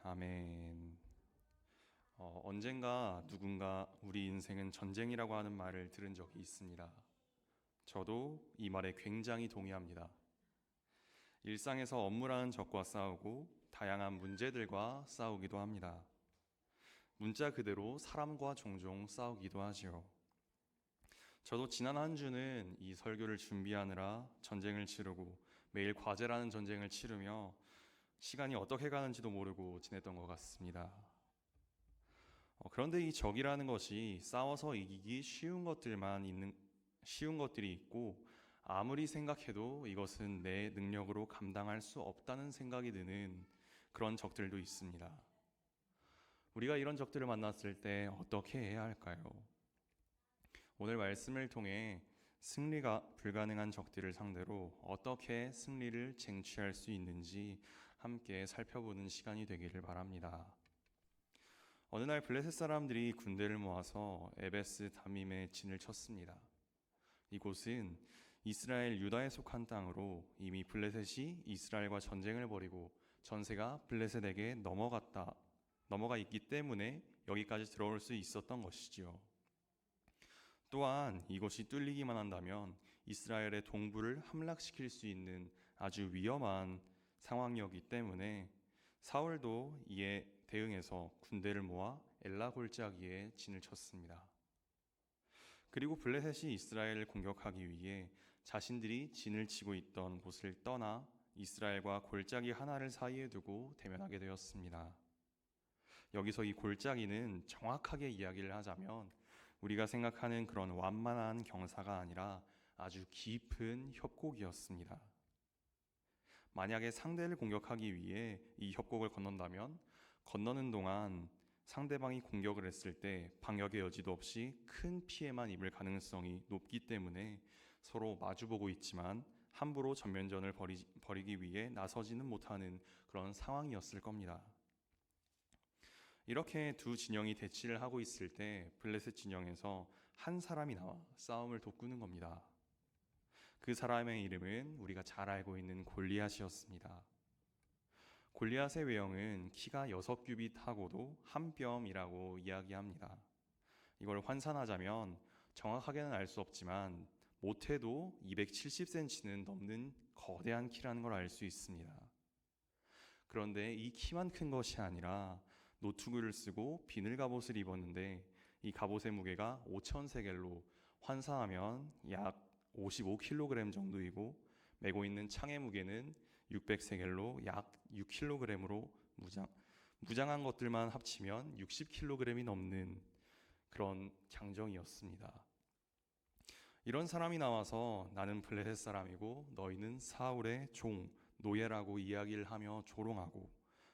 아멘. 언젠가 누군가 우리 인생은 전쟁이라고 하는 말을 들은 적이 있습니다. 저도 이 말에 굉장히 동의합니다. 일상에서 업무라는 적과 싸우고 다양한 문제들과 싸우기도 합니다. 문자 그대로 사람과 종종 싸우기도 하지요. 저도 지난 한 주는 이 설교를 준비하느라 전쟁을 치르고 매일 과제라는 전쟁을 치르며 시간이 어떻게 가는지도 모르고 지냈던 것 같습니다. 그런데 이 적이라는 것이 싸워서 이기기 쉬운 것들이 있고, 아무리 생각해도 이것은 내 능력으로 감당할 수 없다는 생각이 드는 그런 적들도 있습니다. 우리가 이런 적들을 만났을 때 어떻게 해야 할까요? 오늘 말씀을 통해 승리가 불가능한 적들을 상대로 어떻게 승리를 쟁취할 수 있는지 함께 살펴보는 시간이 되기를 바랍니다. 어느 날 블레셋 사람들이 군대를 모아서 에베스 다밈에 진을 쳤습니다. 이곳은 이스라엘 유다에 속한 땅으로 이미 블레셋이 이스라엘과 전쟁을 벌이고 전세가 블레셋에게 넘어가 있기 때문에 여기까지 들어올 수 있었던 것이지요. 또한 이곳이 뚫리기만 한다면 이스라엘의 동부를 함락시킬 수 있는 아주 위험한 상황이었기 때문에 사울도 이에 대응해서 군대를 모아 엘라 골짜기에 진을 쳤습니다. 그리고 블레셋이 이스라엘을 공격하기 위해 자신들이 진을 치고 있던 곳을 떠나 이스라엘과 골짜기 하나를 사이에 두고 대면하게 되었습니다. 여기서 이 골짜기는 정확하게 이야기를 하자면 우리가 생각하는 그런 완만한 경사가 아니라 아주 깊은 협곡이었습니다. 만약에 상대를 공격하기 위해 이 협곡을 건넌다면 건너는 동안 상대방이 공격을 했을 때 방역의 여지도 없이 큰 피해만 입을 가능성이 높기 때문에 서로 마주보고 있지만 함부로 전면전을 벌이기 위해 나서지는 못하는 그런 상황이었을 겁니다. 이렇게 두 진영이 대치를 하고 있을 때 블레셋 진영에서 한 사람이 나와 싸움을 돕는 겁니다. 그 사람의 이름은 우리가 잘 알고 있는 골리앗이었습니다. 골리앗의 외형은 키가 6규빗하고도 한 뼘이라고 이야기합니다. 이걸 환산하자면 정확하게는 알 수 없지만 못해도 270cm는 넘는 거대한 키라는 걸 알 수 있습니다. 그런데 이 키만 큰 것이 아니라 노투구를 쓰고 비늘 갑옷을 입었는데 이 갑옷의 무게가 5,000세겔로 환산하면 약 55kg 정도이고 메고 있는 창의 무게는 600세겔로 약 6kg으로 무장한 것들만 합치면 60kg이 넘는 그런 장정이었습니다. 이런 사람이 나와서 나는 블레셋 사람이고 너희는 사울의 종, 노예라고 이야기를 하며 조롱하고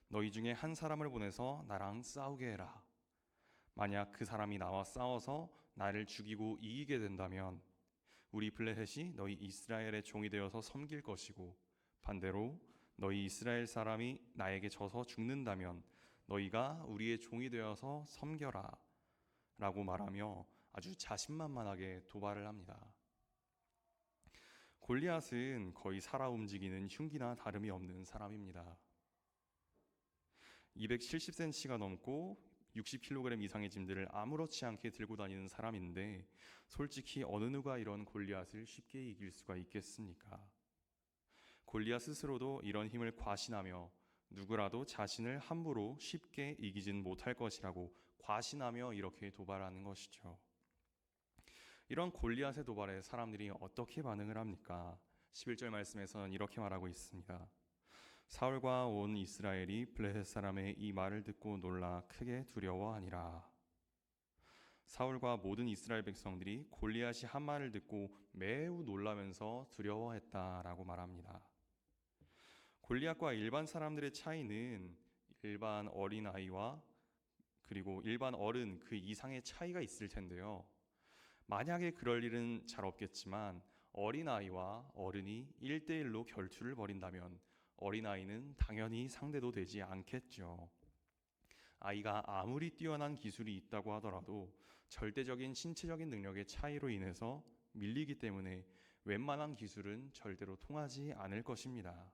너희 중에 한 사람을 보내서 나랑 싸우게 해라. 만약 그 사람이 나와 싸워서 나를 죽이고 이기게 된다면 우리 블레셋이 너희 이스라엘의 종이 되어서 섬길 것이고 반대로 너희 이스라엘 사람이 나에게 져서 죽는다면 너희가 우리의 종이 되어서 섬겨라 라고 말하며 아주 자신만만하게 도발을 합니다. 골리앗은 거의 살아 움직이는 흉기나 다름이 없는 사람입니다. 270cm가 넘고 60kg 이상의 짐들을 아무렇지 않게 들고 다니는 사람인데 솔직히 어느 누가 이런 골리앗을 쉽게 이길 수가 있겠습니까? 골리앗 스스로도 이런 힘을 과신하며 누구라도 자신을 함부로 쉽게 이기진 못할 것이라고 과신하며 이렇게 도발하는 것이죠. 이런 골리앗의 도발에 사람들이 어떻게 반응을 합니까? 11절 말씀에서는 이렇게 말하고 있습니다. 사울과 온 이스라엘이 블레셋 사람의 이 말을 듣고 놀라 크게 두려워하니라. 사울과 모든 이스라엘 백성들이 골리앗이 한 말을 듣고 매우 놀라면서 두려워했다라고 말합니다. 골리앗과 일반 사람들의 차이는 일반 어린아이와 그리고 일반 어른 그 이상의 차이가 있을 텐데요. 만약에 그럴 일은 잘 없겠지만 어린아이와 어른이 1대1로 결투를 벌인다면 어린아이는 당연히 상대도 되지 않겠죠. 아이가 아무리 뛰어난 기술이 있다고 하더라도 절대적인 신체적인 능력의 차이로 인해서 밀리기 때문에 웬만한 기술은 절대로 통하지 않을 것입니다.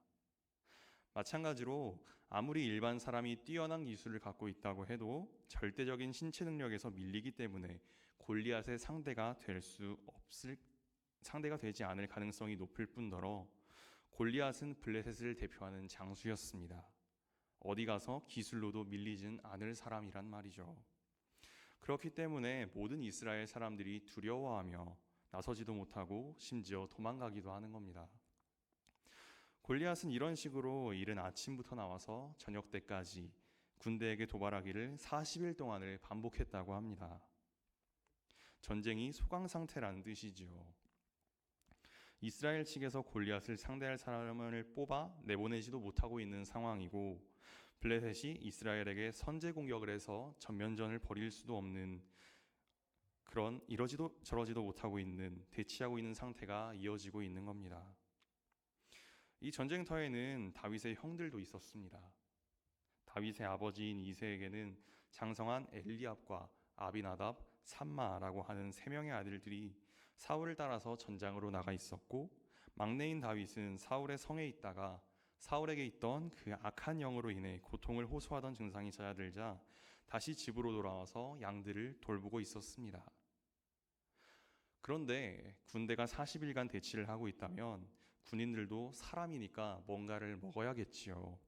마찬가지로 아무리 일반 사람이 뛰어난 기술을 갖고 있다고 해도 절대적인 신체 능력에서 밀리기 때문에 골리앗의 상대가 되지 않을 가능성이 높을 뿐더러 골리앗은 블레셋을 대표하는 장수였습니다. 어디 가서 기술로도 밀리진 않을 사람이란 말이죠. 그렇기 때문에 모든 이스라엘 사람들이 두려워하며 나서지도 못하고 심지어 도망가기도 하는 겁니다. 골리앗은 이런 식으로 이른 아침부터 나와서 저녁 때까지 군대에게 도발하기를 40일 동안을 반복했다고 합니다. 전쟁이 소강 상태라는 뜻이지요. 이스라엘 측에서 골리앗을 상대할 사람을 뽑아 내보내지도 못하고 있는 상황이고, 블레셋이 이스라엘에게 선제 공격을 해서 전면전을 벌일 수도 없는 그런 이러지도 저러지도 못하고 있는, 대치하고 있는 상태가 이어지고 있는 겁니다. 이 전쟁터에는 다윗의 형들도 있었습니다. 다윗의 아버지인 이새에게는 장성한 엘리압과 아비나답, 삼마라고 하는 3명의 아들들이 사울을 따라서 전장으로 나가 있었고, 막내인 다윗은 사울의 성에 있다가 사울에게 있던 그 악한 영으로 인해 고통을 호소하던 증상이 잦아들자 다시 집으로 돌아와서 양들을 돌보고 있었습니다. 그런데 군대가 40일간 대치를 하고 있다면 군인들도 사람이니까 뭔가를 먹어야겠지요.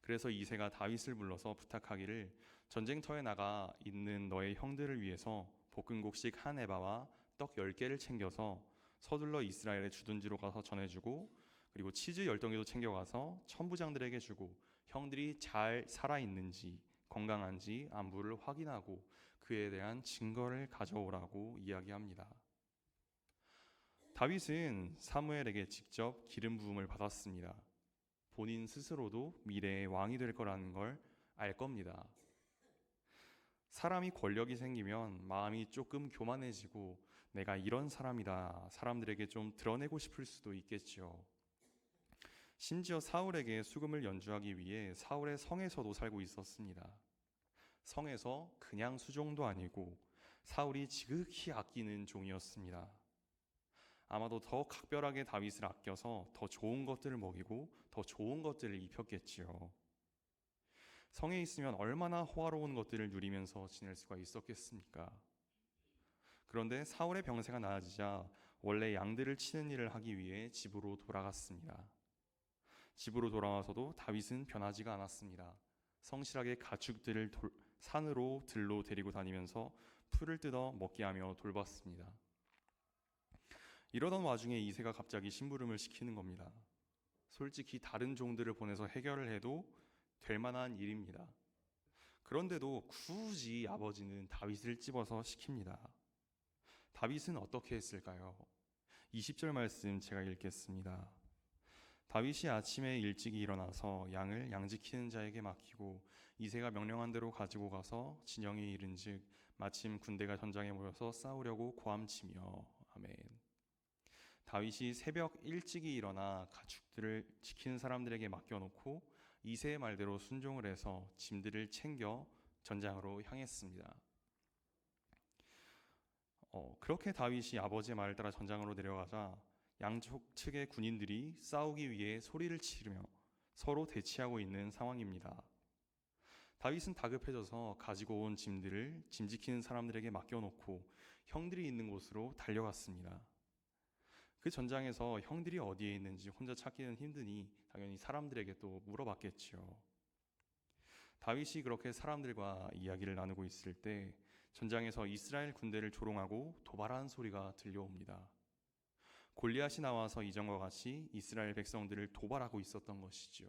그래서 이새가 다윗을 불러서 부탁하기를 전쟁터에 나가 있는 너의 형들을 위해서 볶음국식 한 에바와 떡 10개를 챙겨서 서둘러 이스라엘의 주둔지로 가서 전해주고, 그리고 치즈 10덩이도 챙겨가서 천부장들에게 주고 형들이 잘 살아있는지 건강한지 안부를 확인하고 그에 대한 증거를 가져오라고 이야기합니다. 다윗은 사무엘에게 직접 기름 부음을 받았습니다. 본인 스스로도 미래의 왕이 될 거라는 걸 알 겁니다. 사람이 권력이 생기면 마음이 조금 교만해지고 내가 이런 사람이다, 사람들에게 좀 드러내고 싶을 수도 있겠죠. 심지어 사울에게 수금을 연주하기 위해 사울의 성에서도 살고 있었습니다. 성에서 그냥 수종도 아니고 사울이 지극히 아끼는 종이었습니다. 아마도 더 각별하게 다윗을 아껴서 더 좋은 것들을 먹이고 더 좋은 것들을 입혔겠지요. 성에 있으면 얼마나 호화로운 것들을 누리면서 지낼 수가 있었겠습니까? 그런데 사울의 병세가 나아지자 원래 양들을 치는 일을 하기 위해 집으로 돌아갔습니다. 집으로 돌아와서도 다윗은 변하지가 않았습니다. 성실하게 가축들을 산으로 들로 데리고 다니면서 풀을 뜯어 먹게 하며 돌봤습니다. 이러던 와중에 이새가 갑자기 심부름을 시키는 겁니다. 솔직히 다른 종들을 보내서 해결을 해도 될 만한 일입니다. 그런데도 굳이 아버지는 다윗을 집어서 시킵니다. 다윗은 어떻게 했을까요? 20절 말씀 제가 읽겠습니다. 다윗이 아침에 일찍이 일어나서 양을 양지키는 자에게 맡기고 이새가 명령한 대로 가지고 가서 진영에 이른즉 마침 군대가 전장에 모여서 싸우려고 고함치며. 아멘. 다윗이 새벽 일찍이 일어나 가축들을 지키는 사람들에게 맡겨놓고 이새의 말대로 순종을 해서 짐들을 챙겨 전장으로 향했습니다. 그렇게 다윗이 아버지의 말을 따라 전장으로 내려가자 양쪽 측의 군인들이 싸우기 위해 소리를 지르며 서로 대치하고 있는 상황입니다. 다윗은 다급해져서 가지고 온 짐들을 짐 지키는 사람들에게 맡겨놓고 형들이 있는 곳으로 달려갔습니다. 그 전장에서 형들이 어디에 있는지 혼자 찾기는 힘드니 당연히 사람들에게 또 물어봤겠지요. 다윗이 그렇게 사람들과 이야기를 나누고 있을 때 전장에서 이스라엘 군대를 조롱하고 도발하는 소리가 들려옵니다. 골리앗이 나와서 이전과 같이 이스라엘 백성들을 도발하고 있었던 것이지요.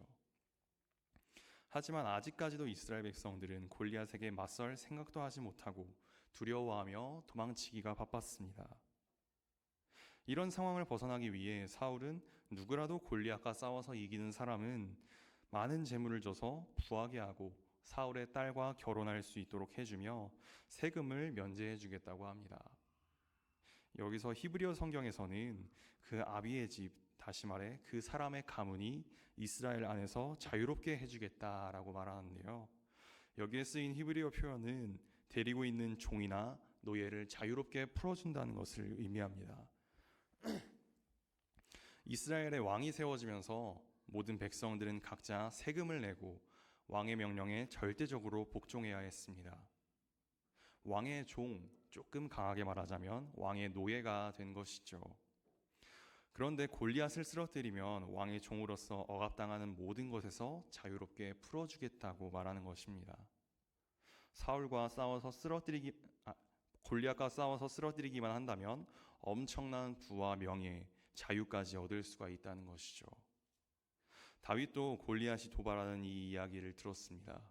하지만 아직까지도 이스라엘 백성들은 골리앗에게 맞설 생각도 하지 못하고 두려워하며 도망치기가 바빴습니다. 이런 상황을 벗어나기 위해 사울은 누구라도 골리앗과 싸워서 이기는 사람은 많은 재물을 줘서 부하게 하고 사울의 딸과 결혼할 수 있도록 해주며 세금을 면제해 주겠다고 합니다. 여기서 히브리어 성경에서는 그 아비의 집, 다시 말해 그 사람의 가문이 이스라엘 안에서 자유롭게 해주겠다라고 말하는데요. 여기에 쓰인 히브리어 표현은 데리고 있는 종이나 노예를 자유롭게 풀어준다는 것을 의미합니다. 이스라엘의 왕이 세워지면서 모든 백성들은 각자 세금을 내고 왕의 명령에 절대적으로 복종해야 했습니다. 왕의 종, 조금 강하게 말하자면 왕의 노예가 된 것이죠. 그런데 골리앗을 쓰러뜨리면 왕의 종으로서 억압당하는 모든 것에서 자유롭게 풀어주겠다고 말하는 것입니다. 골리앗과 싸워서 쓰러뜨리기만 한다면 엄청난 부와 명예, 자유까지 얻을 수가 있다는 것이죠. 다윗도 골리앗이 도발하는 이 이야기를 들었습니다.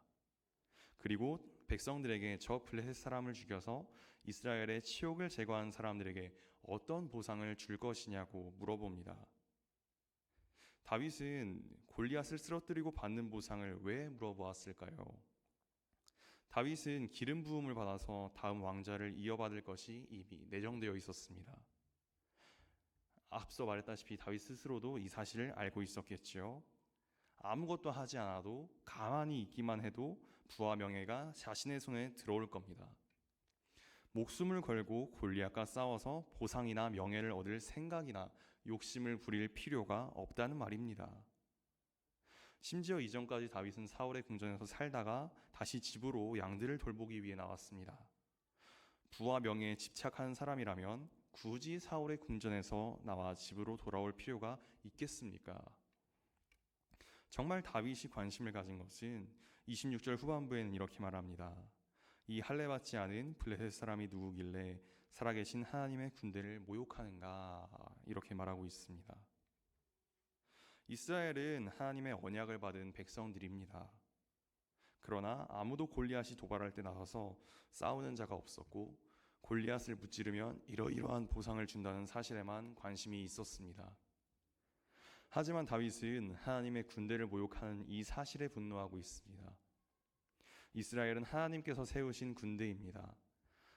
그리고 백성들에게 저 블레셋 사람을 죽여서 이스라엘의 치욕을 제거한 사람들에게 어떤 보상을 줄 것이냐고 물어봅니다. 다윗은 골리앗을 쓰러뜨리고 받는 보상을 왜 물어보았을까요? 다윗은 기름 부음을 받아서 다음 왕자를 이어받을 것이 이미 내정되어 있었습니다. 앞서 말했다시피 다윗 스스로도 이 사실을 알고 있었겠지요. 아무것도 하지 않아도 가만히 있기만 해도 부와 명예가 자신의 손에 들어올 겁니다. 목숨을 걸고 골리앗과 싸워서 보상이나 명예를 얻을 생각이나 욕심을 부릴 필요가 없다는 말입니다. 심지어 이전까지 다윗은 사울의 궁전에서 살다가 다시 집으로 양들을 돌보기 위해 나왔습니다. 부와 명예에 집착하는 사람이라면 굳이 사울의 궁전에서 나와 집으로 돌아올 필요가 있겠습니까? 정말 다윗이 관심을 가진 것은 26절 후반부에는 이렇게 말합니다. 이 할례받지 않은 블레셋 사람이 누구길래 살아계신 하나님의 군대를 모욕하는가, 이렇게 말하고 있습니다. 이스라엘은 하나님의 언약을 받은 백성들입니다. 그러나 아무도 골리앗이 도발할 때 나서서 싸우는 자가 없었고 골리앗을 무찌르면 이러이러한 보상을 준다는 사실에만 관심이 있었습니다. 하지만 다윗은 하나님의 군대를 모욕하는 이 사실에 분노하고 있습니다. 이스라엘은 하나님께서 세우신 군대입니다.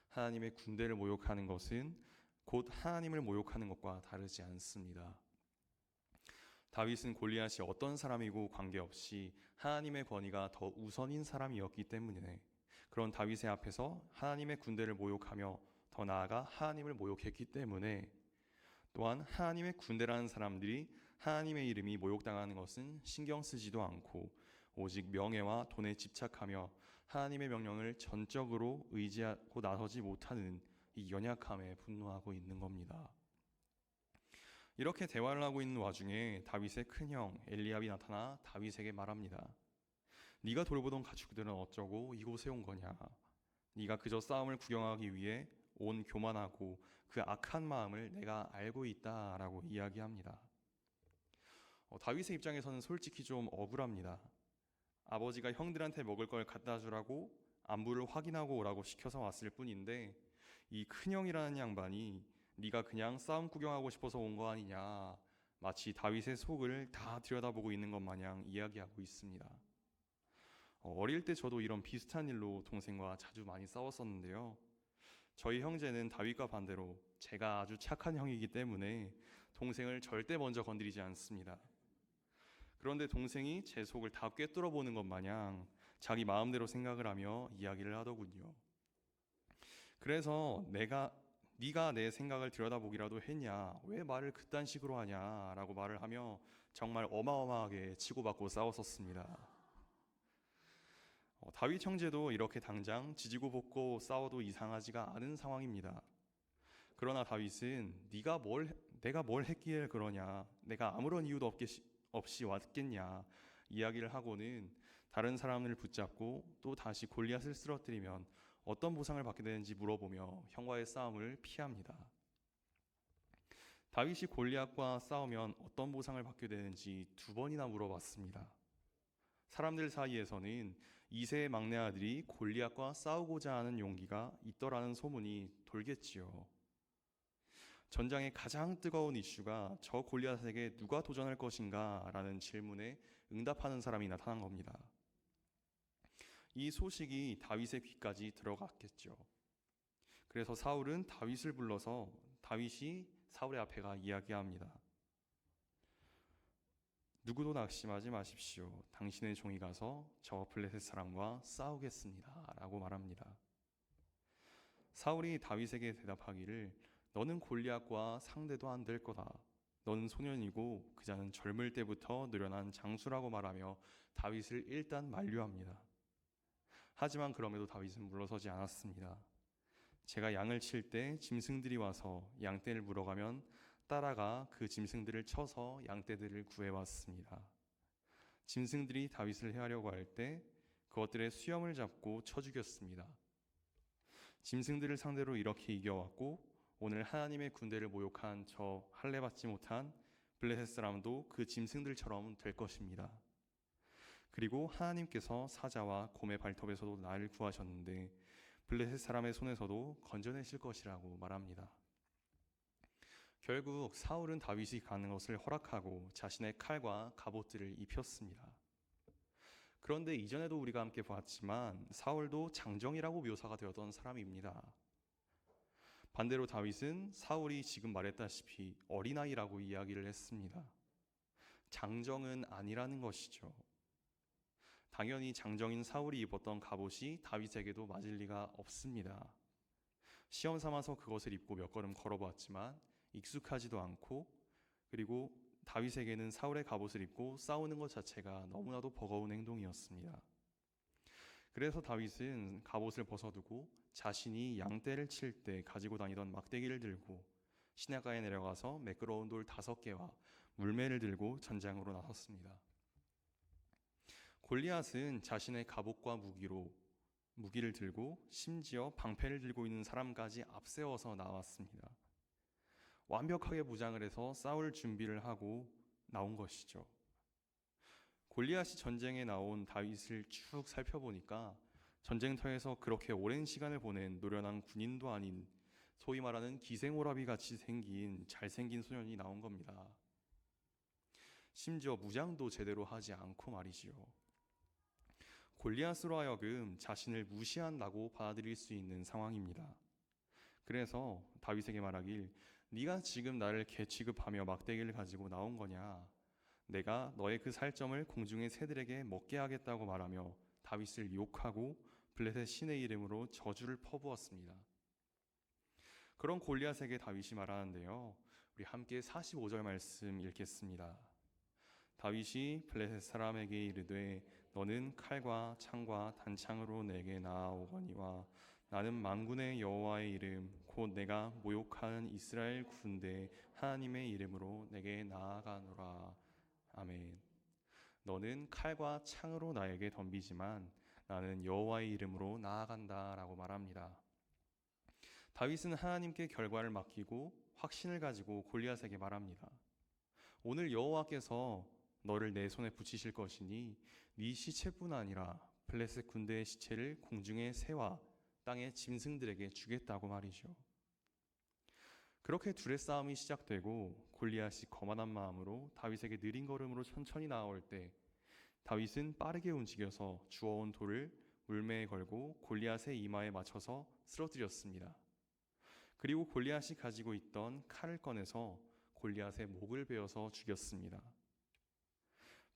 하나님의 군대를 모욕하는 것은 곧 하나님을 모욕하는 것과 다르지 않습니다. 다윗은 골리앗이 어떤 사람이고 관계없이 하나님의 권위가 더 우선인 사람이었기 때문에 그런 다윗의 앞에서 하나님의 군대를 모욕하며 더 나아가 하나님을 모욕했기 때문에 또한 하나님의 군대라는 사람들이 하나님의 이름이 모욕당하는 것은 신경 쓰지도 않고 오직 명예와 돈에 집착하며 하나님의 명령을 전적으로 의지하고 나서지 못하는 이 연약함에 분노하고 있는 겁니다. 이렇게 대화를 하고 있는 와중에 다윗의 큰형 엘리압이 나타나 다윗에게 말합니다. 네가 돌보던 가축들은 어쩌고 이곳에 온 거냐? 네가 그저 싸움을 구경하기 위해 온 교만하고 그 악한 마음을 내가 알고 있다라고 이야기합니다. 다윗의 입장에서는 솔직히 좀 억울합니다. 아버지가 형들한테 먹을 걸 갖다 주라고 안부를 확인하고 오라고 시켜서 왔을 뿐인데 이 큰형이라는 양반이 네가 그냥 싸움 구경하고 싶어서 온 거 아니냐, 마치 다윗의 속을 다 들여다보고 있는 것 마냥 이야기하고 있습니다. 어릴 때 저도 이런 비슷한 일로 동생과 자주 많이 싸웠었는데요. 저희 형제는 다윗과 반대로 제가 아주 착한 형이기 때문에 동생을 절대 먼저 건드리지 않습니다. 그런데 동생이 제 속을 다 꿰뚫어 보는 것 마냥 자기 마음대로 생각을 하며 이야기를 하더군요. 그래서 네가 내 생각을 들여다보기라도 했냐? 왜 말을 그딴 식으로 하냐? 라고 말을 하며 정말 어마어마하게 치고받고 싸웠었습니다. 다윗 형제도 이렇게 당장 지지고 볶고 싸워도 이상하지가 않은 상황입니다. 그러나 다윗은 내가 뭘 했기에 그러냐? 내가 아무런 이유도 없이 왔겠냐? 이야기를 하고는 다른 사람을 붙잡고 또 다시 골리앗을 쓰러뜨리면 어떤 보상을 받게 되는지 물어보며 형과의 싸움을 피합니다. 다윗이 골리앗과 싸우면 어떤 보상을 받게 되는지 2번이나 물어봤습니다. 사람들 사이에서는 2세의 막내 아들이 골리앗과 싸우고자 하는 용기가 있더라는 소문이 돌겠지요. 전장의 가장 뜨거운 이슈가 저 골리앗에게 누가 도전할 것인가 라는 질문에 응답하는 사람이 나타난 겁니다. 이 소식이 다윗의 귀까지 들어갔겠죠. 그래서 사울은 다윗을 불러서 다윗이 사울의 앞에 가 이야기합니다. 누구도 낙심하지 마십시오. 당신의 종이 가서 저 블레셋 사람과 싸우겠습니다 라고 말합니다. 사울이 다윗에게 대답하기를 너는 골리앗과 상대도 안 될 거다. 너는 소년이고 그자는 젊을 때부터 노련한 장수라고 말하며 다윗을 일단 만류합니다. 하지만 그럼에도 다윗은 물러서지 않았습니다. 제가 양을 칠 때 짐승들이 와서 양떼를 물어가면 따라가 그 짐승들을 쳐서 양떼들을 구해왔습니다. 짐승들이 다윗을 해하려고 할 때 그것들의 수염을 잡고 쳐 죽였습니다. 짐승들을 상대로 이렇게 이겨왔고 오늘 하나님의 군대를 모욕한 저 할례 받지 못한 블레셋 사람도 그 짐승들처럼 될 것입니다. 그리고 하나님께서 사자와 곰의 발톱에서도 나를 구하셨는데 블레셋 사람의 손에서도 건져내실 것이라고 말합니다. 결국 사울은 다윗이 가는 것을 허락하고 자신의 칼과 갑옷들을 입혔습니다. 그런데 이전에도 우리가 함께 봤지만 사울도 장정이라고 묘사가 되었던 사람입니다. 반대로 다윗은 사울이 지금 말했다시피 어린아이라고 이야기를 했습니다. 장정은 아니라는 것이죠. 당연히 장정인 사울이 입었던 갑옷이 다윗에게도 맞을 리가 없습니다. 시험 삼아서 그것을 입고 몇 걸음 걸어보았지만 익숙하지도 않고, 그리고 다윗에게는 사울의 갑옷을 입고 싸우는 것 자체가 너무나도 버거운 행동이었습니다. 그래서 다윗은 갑옷을 벗어두고 자신이 양떼를 칠 때 가지고 다니던 막대기를 들고 시내가에 내려가서 매끄러운 돌 5개와 물매를 들고 전장으로 나섰습니다. 골리앗은 자신의 갑옷과 무기를 들고 심지어 방패를 들고 있는 사람까지 앞세워서 나왔습니다. 완벽하게 무장을 해서 싸울 준비를 하고 나온 것이죠. 골리앗이 전쟁에 나온 다윗을 쭉 살펴보니까 전쟁터에서 그렇게 오랜 시간을 보낸 노련한 군인도 아닌 소위 말하는 기생오라비 같이 생긴 잘생긴 소년이 나온 겁니다. 심지어 무장도 제대로 하지 않고 말이지요. 골리앗으로 하여금 자신을 무시한다고 받아들일 수 있는 상황입니다. 그래서 다윗에게 말하길, 네가 지금 나를 개 취급하며 막대기를 가지고 나온 거냐? 내가 너의 그 살점을 공중의 새들에게 먹게 하겠다고 말하며 다윗을 욕하고 블레셋 신의 이름으로 저주를 퍼부었습니다. 그런 골리앗에게 다윗이 말하는데요, 우리 함께 45절 말씀 읽겠습니다. 다윗이 블레셋 사람에게 이르되 너는 칼과 창과 단창으로 내게 나아오거니와 나는 만군의 여호와의 이름 곧 내가 모욕한 이스라엘 군대 하나님의 이름으로 내게 나아가노라. 아멘. 너는 칼과 창으로 나에게 덤비지만 나는 여호와의 이름으로 나아간다라고 말합니다. 다윗은 하나님께 결과를 맡기고 확신을 가지고 골리앗에게 말합니다. 오늘 여호와께서 너를 내 손에 붙이실 것이니 네 시체뿐 아니라 블레셋 군대의 시체를 공중의 새와 땅의 짐승들에게 주겠다고 말이죠. 그렇게 둘의 싸움이 시작되고 골리앗이 거만한 마음으로 다윗에게 느린 걸음으로 천천히 나아올 때 다윗은 빠르게 움직여서 주워온 돌을 물매에 걸고 골리앗의 이마에 맞춰서 쓰러뜨렸습니다. 그리고 골리앗이 가지고 있던 칼을 꺼내서 골리앗의 목을 베어서 죽였습니다.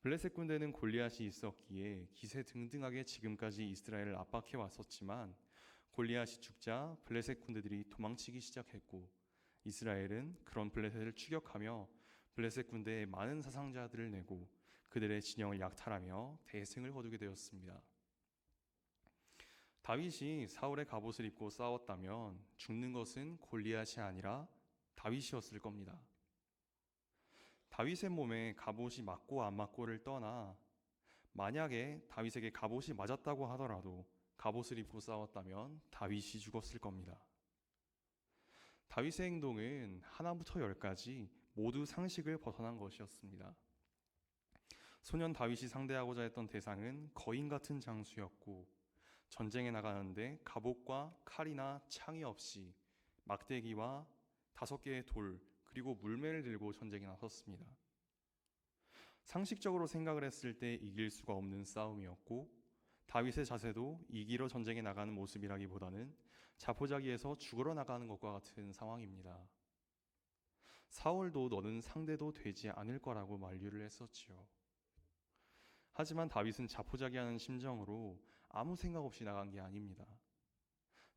블레셋 군대는 골리앗이 있었기에 기세등등하게 지금까지 이스라엘을 압박해 왔었지만 골리앗이 죽자 블레셋 군대들이 도망치기 시작했고 이스라엘은 그런 블레셋을 추격하며 블레셋 군대에 많은 사상자들을 내고 그들의 진영을 약탈하며 대승을 거두게 되었습니다. 다윗이 사울의 갑옷을 입고 싸웠다면 죽는 것은 골리앗이 아니라 다윗이었을 겁니다. 다윗의 몸에 갑옷이 맞고 안 맞고를 떠나 만약에 다윗에게 갑옷이 맞았다고 하더라도 갑옷을 입고 싸웠다면 다윗이 죽었을 겁니다. 다윗의 행동은 하나부터 열까지 모두 상식을 벗어난 것이었습니다. 소년 다윗이 상대하고자 했던 대상은 거인 같은 장수였고 전쟁에 나가는데 갑옷과 칼이나 창이 없이 막대기와 5개의 돌 그리고 물매를 들고 전쟁에 나섰습니다. 상식적으로 생각을 했을 때 이길 수가 없는 싸움이었고 다윗의 자세도 이기러 전쟁에 나가는 모습이라기보다는 자포자기에서 죽으러 나가는 것과 같은 상황입니다. 사울도 너는 상대도 되지 않을 거라고 만류를 했었지요. 하지만 다윗은 자포자기하는 심정으로 아무 생각 없이 나간 게 아닙니다.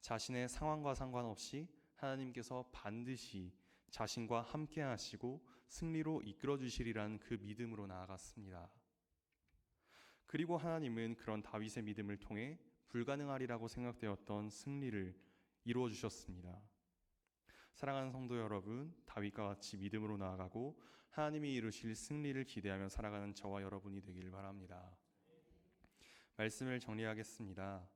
자신의 상황과 상관없이 하나님께서 반드시 자신과 함께 하시고 승리로 이끌어 주시리라는 그 믿음으로 나아갔습니다. 그리고 하나님은 그런 다윗의 믿음을 통해 불가능하리라고 생각되었던 승리를 이루어 주셨습니다. 사랑하는 성도 여러분, 다윗과 같이 믿음으로 나아가고 하나님이 이루실 승리를 기대하며 살아가는 저와 여러분이 되길 바랍니다. 말씀을 정리하겠습니다.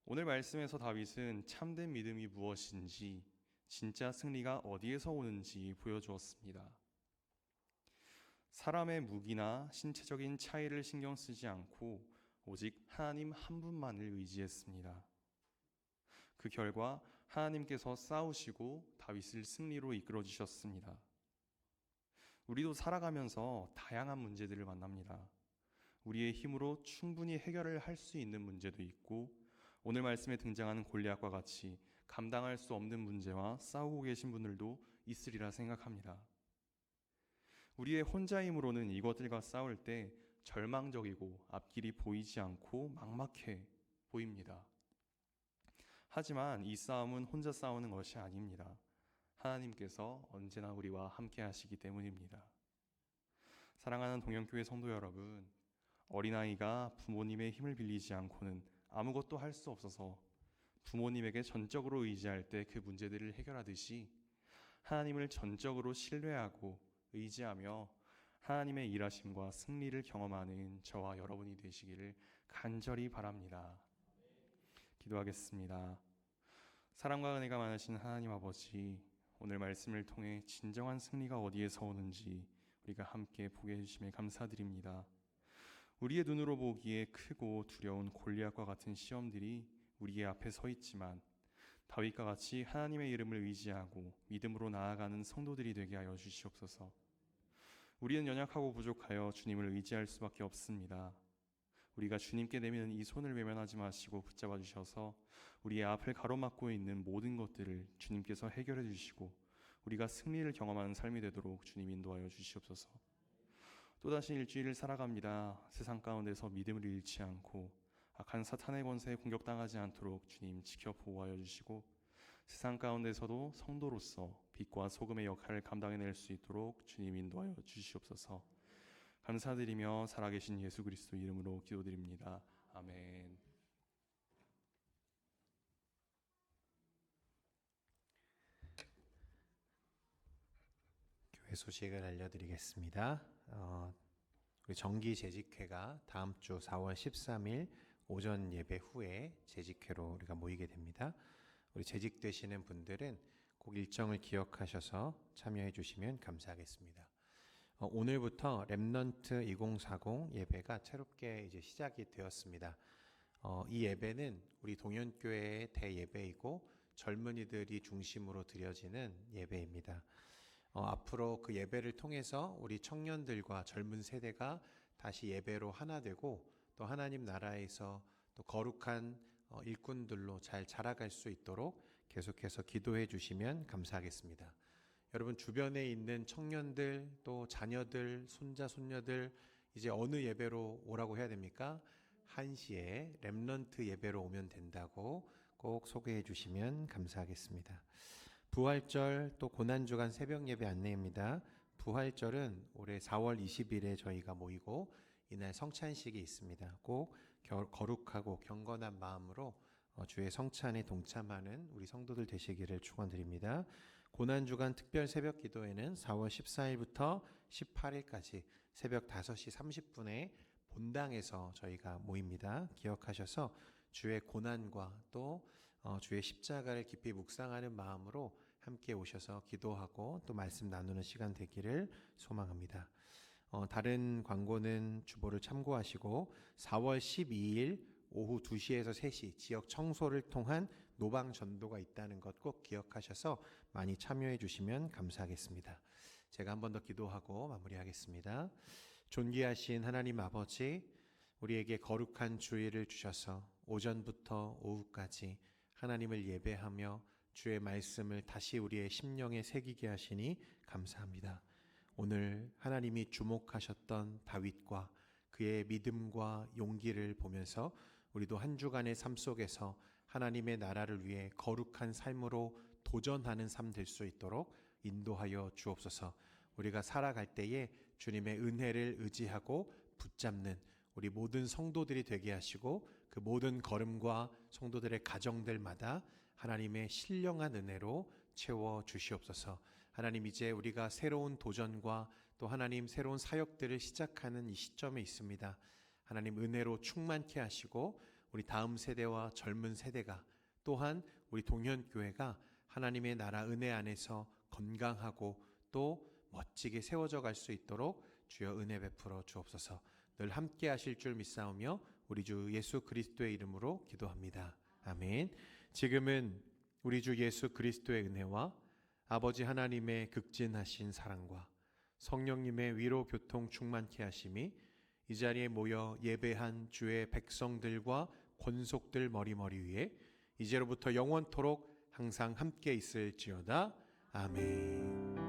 오늘 말씀에서 다윗은 참된 믿음이 무엇인지, 진짜 승리가 어디에서 오는지 보여주었습니다. 사람의 무기나 신체적인 차이를 신경 쓰지 않고 오직 하나님 한 분만을 의지했습니다. 그 결과 하나님께서 싸우시고 다윗을 승리로 이끌어 주셨습니다. 우리도 살아가면서 다양한 문제들을 만납니다. 우리의 힘으로 충분히 해결을 할 수 있는 문제도 있고, 오늘 말씀에 등장하는 골리앗과 같이 감당할 수 없는 문제와 싸우고 계신 분들도 있으리라 생각합니다. 우리의 혼자 힘으로는 이것들과 싸울 때 절망적이고 앞길이 보이지 않고 막막해 보입니다. 하지만 이 싸움은 혼자 싸우는 것이 아닙니다. 하나님께서 언제나 우리와 함께 하시기 때문입니다. 사랑하는 동영교회 성도 여러분, 어린아이가 부모님의 힘을 빌리지 않고는 아무것도 할 수 없어서 부모님에게 전적으로 의지할 때 그 문제들을 해결하듯이 하나님을 전적으로 신뢰하고 의지하며 하나님의 일하심과 승리를 경험하는 저와 여러분이 되시기를 간절히 바랍니다. 기도하겠습니다. 사랑과 은혜가 많으신 하나님 아버지, 오늘 말씀을 통해 진정한 승리가 어디에서 오는지 우리가 함께 보게 해주심에 감사드립니다. 우리의 눈으로 보기에 크고 두려운 골리앗과 같은 시험들이 우리의 앞에 서 있지만 다윗과 같이 하나님의 이름을 의지하고 믿음으로 나아가는 성도들이 되게 하여 주시옵소서. 우리는 연약하고 부족하여 주님을 의지할 수밖에 없습니다. 우리가 주님께 내미는 이 손을 외면하지 마시고 붙잡아 주셔서 우리의 앞을 가로막고 있는 모든 것들을 주님께서 해결해 주시고 우리가 승리를 경험하는 삶이 되도록 주님 인도하여 주시옵소서. 또다시 일주일을 살아갑니다. 세상 가운데서 믿음을 잃지 않고 악한 사탄의 권세에 공격당하지 않도록 주님 지켜 보호하여 주시고 세상 가운데서도 성도로서 빛과 소금의 역할을 감당해낼 수 있도록 주님 인도하여 주시옵소서. 감사드리며 살아계신 예수 그리스도 이름으로 기도드립니다. 아멘. 교회 소식을 알려드리겠습니다. 우리 정기 재직회가 다음 주 4월 13일 오전 예배 후에 재직회로 우리가 모이게 됩니다. 우리 재직되시는 분들은 꼭 일정을 기억하셔서 참여해 주시면 감사하겠습니다. 오늘부터 렘넌트 2040 예배가 새롭게 이제 시작이 되었습니다. 이 예배는 우리 동현교회의 대예배이고 젊은이들이 중심으로 드려지는 예배입니다. 앞으로 그 예배를 통해서 우리 청년들과 젊은 세대가 다시 예배로 하나 되고 또 하나님 나라에서 또 거룩한 일꾼들로 잘 자라갈 수 있도록 계속해서 기도해 주시면 감사하겠습니다. 여러분 주변에 있는 청년들 또 자녀들 손자 손녀들 이제 어느 예배로 오라고 해야 됩니까? 1시에 렘넌트 예배로 오면 된다고 꼭 소개해 주시면 감사하겠습니다. 부활절 또 고난주간 새벽 예배 안내입니다. 부활절은 올해 4월 20일에 저희가 모이고 이날 성찬식이 있습니다. 꼭 거룩하고 경건한 마음으로 주의 성찬에 동참하는 우리 성도들 되시기를 축원드립니다. 고난주간 특별 새벽 기도회는 4월 14일부터 18일까지 새벽 5시 30분에 본당에서 저희가 모입니다. 기억하셔서 주의 고난과 또 주의 십자가를 깊이 묵상하는 마음으로 함께 오셔서 기도하고 또 말씀 나누는 시간 되기를 소망합니다. 다른 광고는 주보를 참고하시고 4월 12일 오후 2시에서 3시 지역 청소를 통한 노방 전도가 있다는 것 꼭 기억하셔서 많이 참여해 주시면 감사하겠습니다. 제가 한 번 더 기도하고 마무리하겠습니다. 존귀하신 하나님 아버지, 우리에게 거룩한 주일을 주셔서 오전부터 오후까지 하나님을 예배하며 주의 말씀을 다시 우리의 심령에 새기게 하시니 감사합니다. 오늘 하나님이 주목하셨던 다윗과 그의 믿음과 용기를 보면서 우리도 한 주간의 삶 속에서 하나님의 나라를 위해 거룩한 삶으로 도전하는 삶 될 수 있도록 인도하여 주옵소서. 우리가 살아갈 때에 주님의 은혜를 의지하고 붙잡는 우리 모든 성도들이 되게 하시고 그 모든 걸음과 성도들의 가정들마다 하나님의 신령한 은혜로 채워 주시옵소서. 하나님, 이제 우리가 새로운 도전과 또 하나님 새로운 사역들을 시작하는 이 시점에 있습니다. 하나님, 은혜로 충만케 하시고 우리 다음 세대와 젊은 세대가 또한 우리 동현교회가 하나님의 나라 은혜 안에서 건강하고 또 멋지게 세워져 갈 수 있도록 주여 은혜 베풀어 주옵소서. 늘 함께 하실 줄 믿사오며 우리 주 예수 그리스도의 이름으로 기도합니다. 아멘. 지금은 우리 주 예수 그리스도의 은혜와 아버지 하나님의 극진하신 사랑과 성령님의 위로 교통 충만케 하심이 이 자리에 모여 예배한 주의 백성들과 권속들 머리머리 위에 이제로부터 영원토록 항상 함께 있을지어다. 아멘.